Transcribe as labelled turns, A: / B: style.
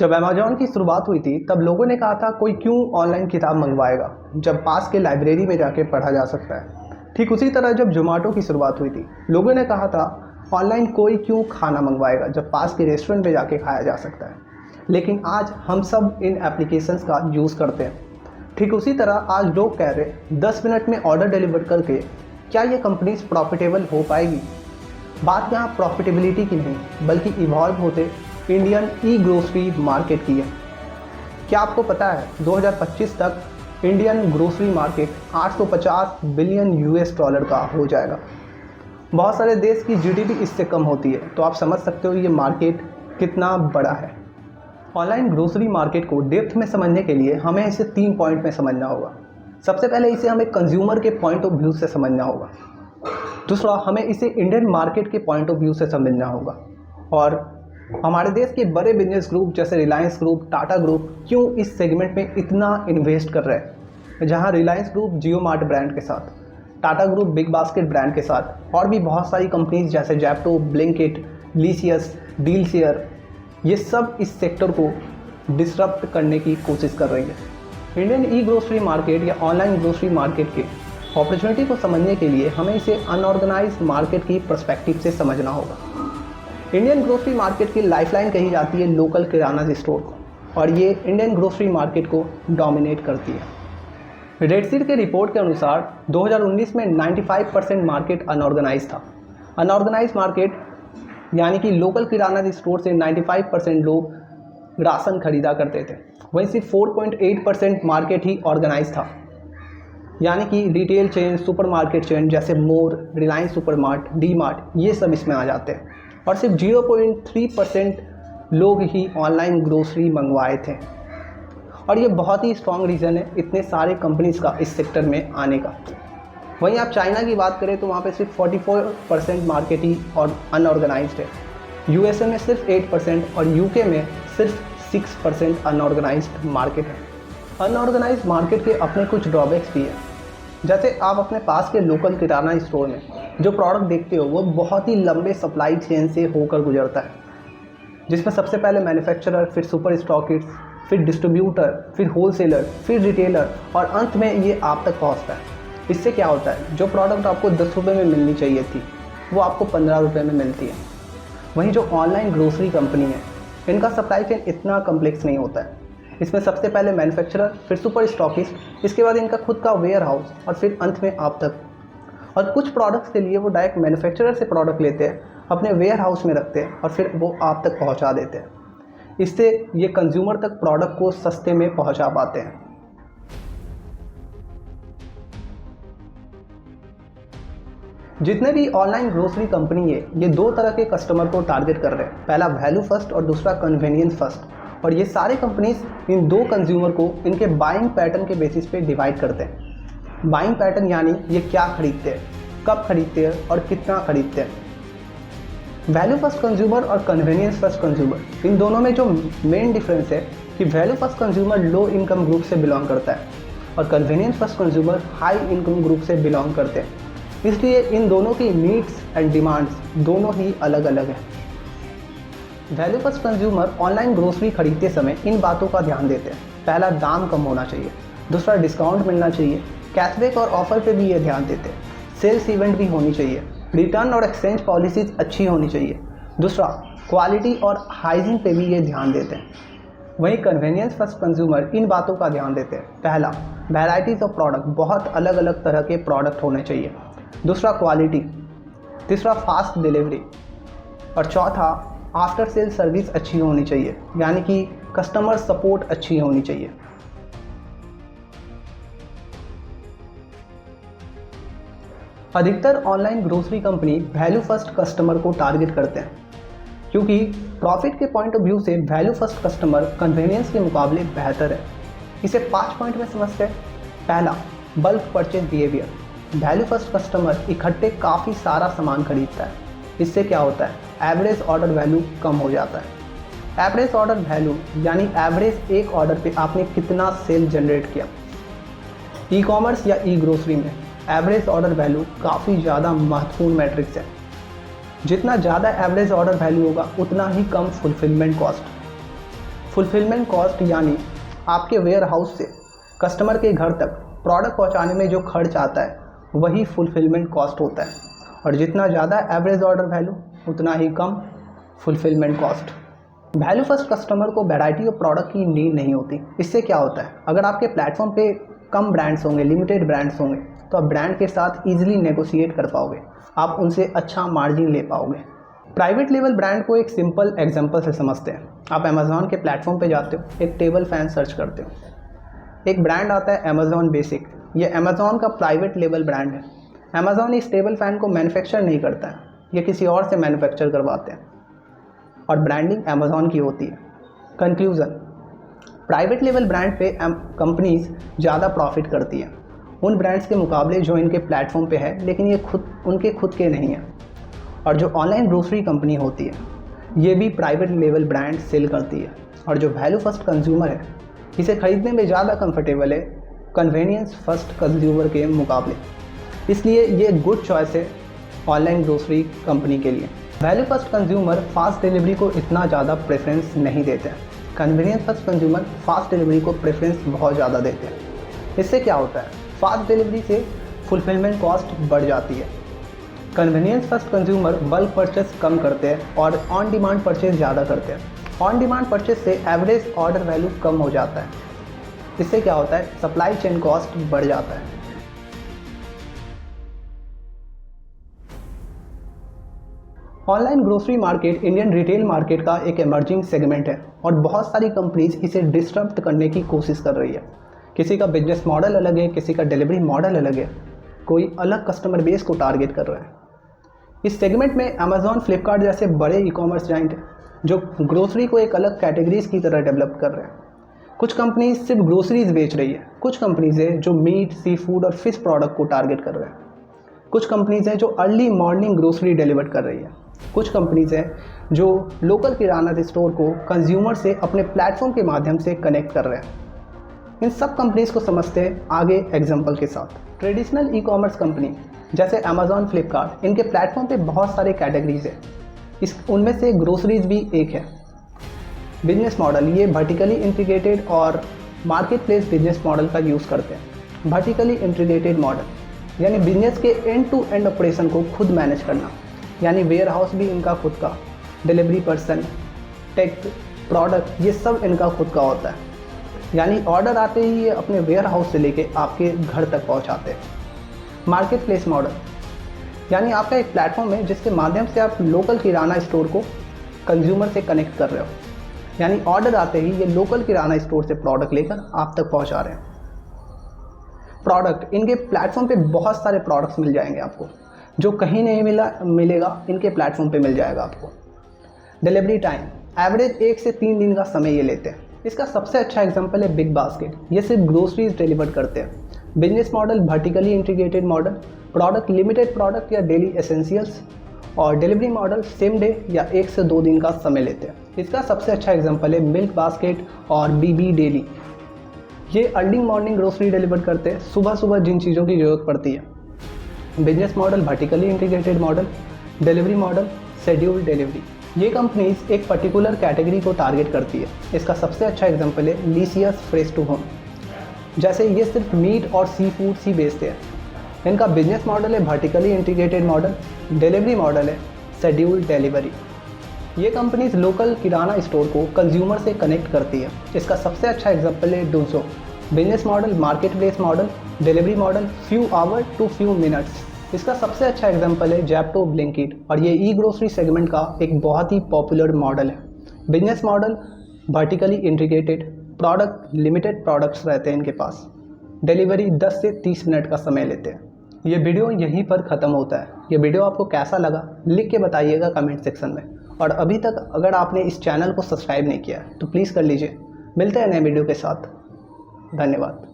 A: जब अमेजोन की शुरुआत हुई थी तब लोगों ने कहा था कोई क्यों ऑनलाइन किताब मंगवाएगा जब पास के लाइब्रेरी में जाके पढ़ा जा सकता है। ठीक उसी तरह जब जोमेटो की शुरुआत हुई थी लोगों ने कहा था ऑनलाइन कोई क्यों खाना मंगवाएगा जब पास के रेस्टोरेंट में जाके खाया जा सकता है। लेकिन आज हम सब इन एप्लीकेशंस का यूज़ करते हैं। ठीक उसी तरह आज लोग कह रहे 10 मिनट में ऑर्डर डिलीवर करके क्या ये कंपनीज प्रॉफिटेबल हो पाएगी। बात यहाँ प्रॉफिटेबिलिटी की नहीं बल्कि इवॉल्व होते इंडियन ई ग्रोसरी मार्केट की है। क्या आपको पता है 2025 तक Indian grocery market 850 billion US dollar का हो जाएगा। बहुत सारे देश की जीडीपी इससे कम होती है, तो आप समझ सकते हो ये मार्केट कितना बड़ा है। ऑनलाइन ग्रोसरी मार्केट को डेप्थ में समझने के लिए हमें इसे 3 पॉइंट में समझना होगा। सबसे पहले इसे हमें कंज्यूमर के पॉइंट ऑफ व्यू से समझना होगा। दूसरा, हमें इसे इंडियन मार्केट के पॉइंट ऑफ व्यू से समझना होगा। और हमारे देश के बड़े बिजनेस ग्रुप जैसे रिलायंस ग्रुप, टाटा ग्रुप क्यों इस सेगमेंट में इतना इन्वेस्ट कर रहे हैं। जहां रिलायंस ग्रुप जियो मार्ट ब्रांड के साथ, Tata group big basket brand के साथ और भी बहुत सारी कंपनीज जैसे जैप्टो, ब्लिंकिट, लीसियस, डील शेयर, ये सब इस सेक्टर को डिसरप्ट करने की कोशिश कर रही है। इंडियन ई ग्रोसरी मार्केट या ऑनलाइन ग्रोसरी मार्केट के अपॉर्चुनिटी को समझने के लिए हमें इसे अनऑर्गेनाइज्ड मार्केट की पर्सपेक्टिव से समझना होगा। इंडियन ग्रोसरी मार्केट की लाइफलाइन कही जाती है लोकल किराना स्टोर को, और ये इंडियन ग्रोसरी मार्केट को डोमिनेट करती है। रेडसीट के रिपोर्ट के अनुसार 2019 में 95% मार्केट अनऑर्गेनाइज था। अनऑर्गेनाइज मार्केट यानी कि लोकल किराना स्टोर से 95% लोग राशन खरीदा करते थे। वहीं सिर्फ 4.8% मार्केट ही ऑर्गेनाइज था, यानी कि रिटेल चेन, सुपरमार्केट चेन जैसे मोर, रिलायंस सुपरमार्ट, डी मार्ट, ये सब इसमें आ जाते हैं। और सिर्फ 0.3% लोग ही ऑनलाइन ग्रोसरी मंगवाए थे। और ये बहुत ही स्ट्रॉन्ग रीज़न है इतने सारे कंपनीज का इस सेक्टर में आने का। वहीं आप चाइना की बात करें तो वहाँ पे सिर्फ 44% मार्केट ही और अनऑर्गेनाइज्ड है। यूएसए में सिर्फ 8% और यूके में सिर्फ 6% अनऑर्गेनाइज्ड मार्केट है। अनऑर्गेनाइज्ड मार्केट के अपने कुछ ड्रॉबैक्स भी हैं। जैसे आप अपने पास के लोकल किराना स्टोर में जो प्रोडक्ट देखते हो वो बहुत ही लंबे सप्लाई चेन से होकर गुजरता है, जिसमें सबसे पहले मैन्युफैक्चरर, फिर सुपर स्टॉकिस्ट, फिर डिस्ट्रीब्यूटर, फिर होलसेलर, फिर रिटेलर और अंत में ये आप तक पहुंचता है। इससे क्या होता है, जो प्रोडक्ट आपको 10 रुपये में मिलनी चाहिए थी वो आपको 15 रुपये में मिलती है। वहीं जो ऑनलाइन ग्रोसरी कंपनी है इनका सप्लाई चेन इतना कम्प्लेक्स नहीं होता है। इसमें सबसे पहले मैन्युफैक्चरर, फिर सुपर स्टॉकिस्ट, इसके बाद इनका खुद का वेयर हाउस और फिर अंत में आप तक। और कुछ प्रोडक्ट्स के लिए वो डायरेक्ट मैन्युफैक्चरर से प्रोडक्ट लेते हैं, अपने वेयर हाउस में रखते हैं और फिर वो आप तक पहुंचा देते हैं। इससे ये कंज्यूमर तक प्रोडक्ट को सस्ते में पहुंचा पाते हैं। जितने भी ऑनलाइन ग्रोसरी कंपनी है ये 2 तरह के कस्टमर को टारगेट कर रहे हैं। पहला वैल्यू फर्स्ट और दूसरा कन्वीनियंस फर्स्ट। और ये सारे कंपनीज इन 2 कंज्यूमर को इनके बाइंग पैटर्न के बेसिस पे डिवाइड करते हैं। बाइंग पैटर्न यानी ये क्या खरीदते हैं, कब खरीदते हैं और कितना खरीदते हैं। वैल्यू फर्स्ट कंज्यूमर और कन्वीनियंस फर्स्ट कंज्यूमर, इन दोनों में जो मेन डिफरेंस है कि value first consumer low income group से बिलोंग करता है और convenience first consumer high income group से बिलोंग करते हैं। इसलिए इन दोनों की नीड्स एंड डिमांड्स दोनों ही अलग अलग हैं। Value first consumer online grocery खरीदते समय इन बातों का ध्यान देते हैं। पहला, दाम कम होना चाहिए। दूसरा, डिस्काउंट मिलना चाहिए। कैशबैक और ऑफर पे भी ये ध्यान देते हैं। सेल्स इवेंट भी होनी चाहिए। रिटर्न और एक्सचेंज पॉलिसीज अच्छी होनी चाहिए। दूसरा, क्वालिटी और हाइजीन पे भी ये ध्यान देते हैं। वहीं कन्वीनियंस फर्स्ट कंज्यूमर इन बातों का ध्यान देते हैं। पहला, वैराइटीज़ ऑफ प्रोडक्ट, बहुत अलग अलग तरह के प्रोडक्ट होने चाहिए। दूसरा, क्वालिटी। तीसरा, फास्ट डिलीवरी। और चौथा, आफ्टर सेल सर्विस अच्छी होनी चाहिए, यानी कि कस्टमर सपोर्ट अच्छी होनी चाहिए। अधिकतर online grocery company value first customer को टारगेट करते हैं, क्योंकि प्रॉफिट के पॉइंट ऑफ व्यू से वैल्यू फर्स्ट कस्टमर कन्वीनियंस के मुकाबले बेहतर है। इसे 5 पॉइंट में समझते हैं। पहला, bulk purchase behaviour. Value first customer इकट्ठे काफ़ी सारा सामान खरीदता है। इससे क्या होता है, एवरेज ऑर्डर वैल्यू कम हो जाता है। एवरेज ऑर्डर वैल्यू यानी एवरेज एक ऑर्डर पे आपने कितना सेल जनरेट किया। ई कॉमर्स या ई ग्रोसरी में एवरेज ऑर्डर वैल्यू काफ़ी ज़्यादा महत्वपूर्ण मैट्रिक्स है। जितना ज़्यादा एवरेज ऑर्डर वैल्यू होगा उतना ही कम फुलफिलमेंट कॉस्ट। फुलफिलमेंट कॉस्ट यानी आपके वेयर हाउस से कस्टमर के घर तक प्रोडक्ट पहुंचाने में जो खर्च आता है वही फुलफिलमेंट कॉस्ट होता है। और जितना ज़्यादा एवरेज ऑर्डर वैल्यू उतना ही कम fulfilment cost. Value first customer को वैरायटी ऑफ प्रोडक्ट की नीड नहीं होती। इससे क्या होता है, अगर आपके प्लेटफॉर्म पे कम ब्रांड्स होंगे, लिमिटेड ब्रांड्स होंगे, तो आप ब्रांड के साथ ईजिली नेगोशिएट कर पाओगे, आप उनसे अच्छा मार्जिन ले पाओगे। प्राइवेट लेवल ब्रांड को एक सिंपल एग्जांपल से समझते हैं। आप अमेज़ॉन के प्लेटफॉर्म पे जाते हो, एक टेबल फैन सर्च करते हो, एक ब्रांड आता है अमेज़ॉन बेसिक। ये अमेज़ॉन का प्राइवेट लेवल ब्रांड है। अमेज़ॉन इस टेबल फैन को मैन्युफैक्चर नहीं करता है, ये किसी और से मैन्युफैक्चर करवाते हैं और ब्रांडिंग अमेज़ॉन की होती है। कंक्लूज़न, प्राइवेट लेवल ब्रांड पे कंपनीज ज़्यादा प्रॉफिट करती है उन ब्रांड्स के मुकाबले जो इनके प्लेटफॉर्म पे है, लेकिन ये उनके खुद के नहीं हैं। और जो ऑनलाइन ग्रोसरी कंपनी होती है ये भी प्राइवेट लेवल ब्रांड सेल करती है, और जो वैल्यू फर्स्ट कंज्यूमर है इसे ख़रीदने में ज़्यादा कंफर्टेबल है कन्वीनियंस फर्स्ट कंज्यूमर के मुकाबले। इसलिए ये गुड चॉइस है ऑनलाइन ग्रोसरी कंपनी के लिए। Value first consumer fast delivery को इतना ज़्यादा प्रेफरेंस नहीं देते हैं। Convenience first consumer fast delivery को प्रेफरेंस बहुत ज़्यादा देते हैं। इससे क्या होता है, फास्ट डिलीवरी से फुलफिलमेंट कॉस्ट बढ़ जाती है। Convenience first consumer bulk purchase कम करते हैं और ऑन डिमांड परचेस ज़्यादा करते हैं। ऑन डिमांड परचेस से एवरेज ऑर्डर वैल्यू कम हो जाता है। इससे क्या होता है, सप्लाई चेन कॉस्ट बढ़ जाता है। Online grocery market Indian retail market का एक इमर्जिंग सेगमेंट है और बहुत सारी कंपनीज इसे डिस्टर्ब करने की कोशिश कर रही है। किसी का बिजनेस मॉडल अलग है, किसी का डिलीवरी मॉडल अलग है, कोई अलग कस्टमर बेस को टारगेट कर रहा है। इस सेगमेंट में अमेज़ॉन, फ्लिपकार्ट जैसे बड़े ई कॉमर्स जाइंट जो ग्रोसरी को एक अलग कैटेगरीज की तरह डेवलप कर रहे हैं। कुछ कंपनीज सिर्फ ग्रोसरीज बेच रही है, कुछ कंपनीज है जो मीट, सी फूड और फिश प्रोडक्ट को टारगेट कर रहे हैं, कुछ कंपनीज हैं जो अर्ली मॉर्निंग ग्रोसरी डिलीवर कर रही है, कुछ कंपनीज हैं जो लोकल किराना स्टोर को कंज्यूमर से अपने प्लेटफॉर्म के माध्यम से कनेक्ट कर रहे हैं। इन सब कंपनीज को समझते हैं आगे एग्जांपल के साथ। ट्रेडिशनल ई कॉमर्स कंपनी जैसे अमेज़ॉन, फ्लिपकार्ट, इनके प्लेटफॉर्म पे बहुत सारे कैटेगरीज है, उनमें से ग्रोसरीज भी एक है। बिजनेस मॉडल, ये वर्टिकली इंटीग्रेटेड और मार्केट प्लेस बिजनेस मॉडल का यूज़ करते हैं। वर्टिकली इंटीग्रेटेड मॉडल यानी बिजनेस के एंड टू एंड ऑपरेशन को खुद मैनेज करना, यानी वेयर हाउस भी इनका खुद का, डिलीवरी पर्सन, टेक, प्रोडक्ट, ये सब इनका खुद का होता है। यानी ऑर्डर आते ही ये अपने वेयर हाउस से लेके आपके घर तक पहुंचाते हैं। मार्केट प्लेस मॉडल यानी आपका एक प्लेटफॉर्म है जिसके माध्यम से आप लोकल किराना स्टोर को कंज्यूमर से कनेक्ट कर रहे हो, यानी ऑर्डर आते ही ये लोकल किराना स्टोर से प्रोडक्ट लेकर आप तक पहुंचा रहे हैं। प्रोडक्ट, इनके प्लेटफॉर्म पे बहुत सारे प्रोडक्ट्स मिल जाएंगे आपको, जो कहीं नहीं मिलेगा इनके प्लेटफॉर्म पे मिल जाएगा आपको। डिलीवरी टाइम, एवरेज 1 से 3 दिन का समय ये लेते हैं। इसका सबसे अच्छा एग्जांपल है बिग बास्केट, ये सिर्फ ग्रोसरीज डिलीवर करते हैं। Business model vertically integrated model, product limited product या डेली एसेंशियल्स, और डिलीवरी मॉडल सेम डे या 1 से 2 दिन का समय लेते हैं। इसका सबसे अच्छा एग्जांपल है मिल्क बास्केट और बीबी डेली। ये अर्ली मॉर्निंग ग्रोसरी डिलीवर करते हैं, सुबह सुबह जिन चीज़ों की ज़रूरत पड़ती है। Business model vertically integrated model, delivery model scheduled delivery. ये कंपनीज एक पर्टिकुलर कैटेगरी को टारगेट करती है। इसका सबसे अच्छा एग्जांपल है लीसियस फ्रेश टू होम, जैसे ये सिर्फ मीट और सी फूड ही बेचते हैं। इनका बिजनेस मॉडल है vertically integrated model, delivery model है शेड्यूल्ड डिलीवरी। ये कंपनीज लोकल किराना स्टोर को कंज्यूमर से कनेक्ट करती है। इसका सबसे अच्छा एग्जांपल है Dunzo, business model marketplace model, delivery model few hour to few minutes. इसका सबसे अच्छा एग्जांपल है जेप्टो, ब्लिंकिट, और ये ई ग्रोसरी सेगमेंट का एक बहुत ही पॉपुलर मॉडल है। Business model vertically integrated, product limited products रहते हैं इनके पास, डिलीवरी 10 से 30 मिनट का समय लेते हैं। ये वीडियो यहीं पर ख़त्म होता है। ये वीडियो आपको कैसा लगा लिख के बताइएगा कमेंट सेक्शन में, और अभी तक अगर आपने इस चैनल को सब्सक्राइब नहीं किया है तो प्लीज़ कर लीजिए। मिलते हैं नए वीडियो के साथ, धन्यवाद।